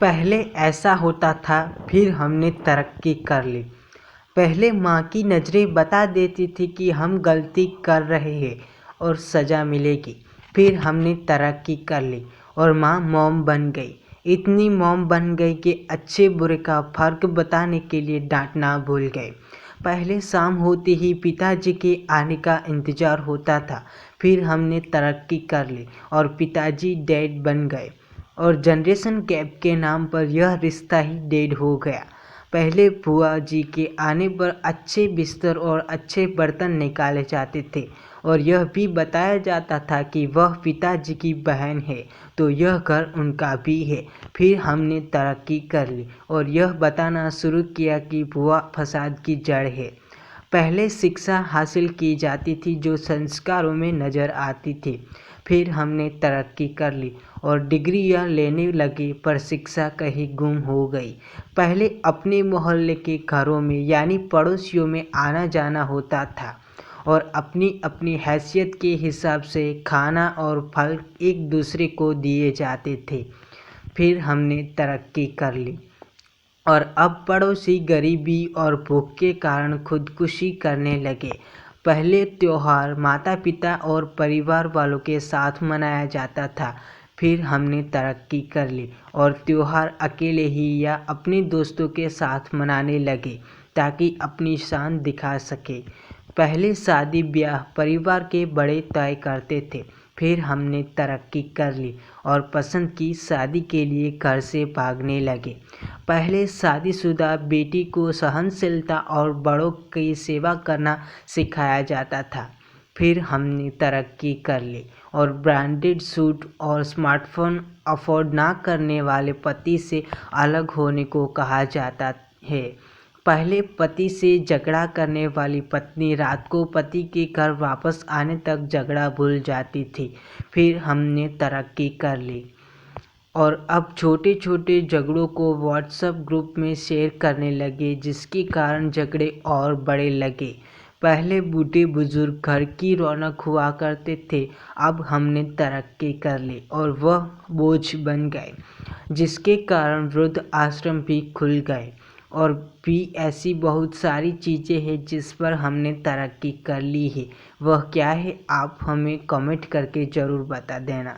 पहले ऐसा होता था, फिर हमने तरक्की कर ली। पहले माँ की नज़रें बता देती थी कि हम गलती कर रहे हैं और सज़ा मिलेगी। फिर हमने तरक्की कर ली और माँ मॉम बन गई। इतनी मॉम बन गई कि अच्छे बुरे का फ़र्क बताने के लिए डांटना भूल गए। पहले शाम होते ही पिताजी के आने का इंतज़ार होता था। फिर हमने तरक्की कर ली और पिताजी डैड बन गए और जनरेशन गैप के नाम पर यह रिश्ता ही डेड हो गया। पहले बुआ जी के आने पर अच्छे बिस्तर और अच्छे बर्तन निकाले जाते थे और यह भी बताया जाता था कि वह पिताजी की बहन है तो यह घर उनका भी है। फिर हमने तरक्की कर ली और यह बताना शुरू किया कि बुआ फसाद की जड़ है। पहले शिक्षा हासिल की जाती थी जो संस्कारों में नज़र आती थी। फिर हमने तरक्की कर ली और डिग्रियां लेने लगे, पर शिक्षा कहीं गुम हो गई। पहले अपने मोहल्ले के घरों में यानी पड़ोसियों में आना जाना होता था और अपनी अपनी हैसियत के हिसाब से खाना और फल एक दूसरे को दिए जाते थे। फिर हमने तरक्की कर ली और अब पड़ोसी गरीबी और भूख के कारण खुदकुशी करने लगे। पहले त्योहार माता पिता और परिवार वालों के साथ मनाया जाता था। फिर हमने तरक्की कर ली और त्योहार अकेले ही या अपने दोस्तों के साथ मनाने लगे ताकि अपनी शान दिखा सके। पहले शादी ब्याह परिवार के बड़े तय करते थे। फिर हमने तरक्की कर ली और पसंद की शादी के लिए घर से भागने लगे। पहले शादीशुदा बेटी को सहनशीलता और बड़ों की सेवा करना सिखाया जाता था। फिर हमने तरक्की कर ली और ब्रांडेड सूट और स्मार्टफोन अफोर्ड ना करने वाले पति से अलग होने को कहा जाता है। पहले पति से झगड़ा करने वाली पत्नी रात को पति के घर वापस आने तक झगड़ा भूल जाती थी। फिर हमने तरक्की कर ली और अब छोटे छोटे झगड़ों को व्हाट्सएप ग्रुप में शेयर करने लगे, जिसके कारण झगड़े और बड़े लगे। पहले बूढ़े बुजुर्ग घर की रौनक हुआ करते थे, अब हमने तरक्की कर ली और वह बोझ बन गए, जिसके कारण वृद्ध आश्रम भी खुल गए। और भी ऐसी बहुत सारी चीज़ें हैं जिस पर हमने तरक्की कर ली है। वह क्या है आप हमें कमेंट करके ज़रूर बता देना।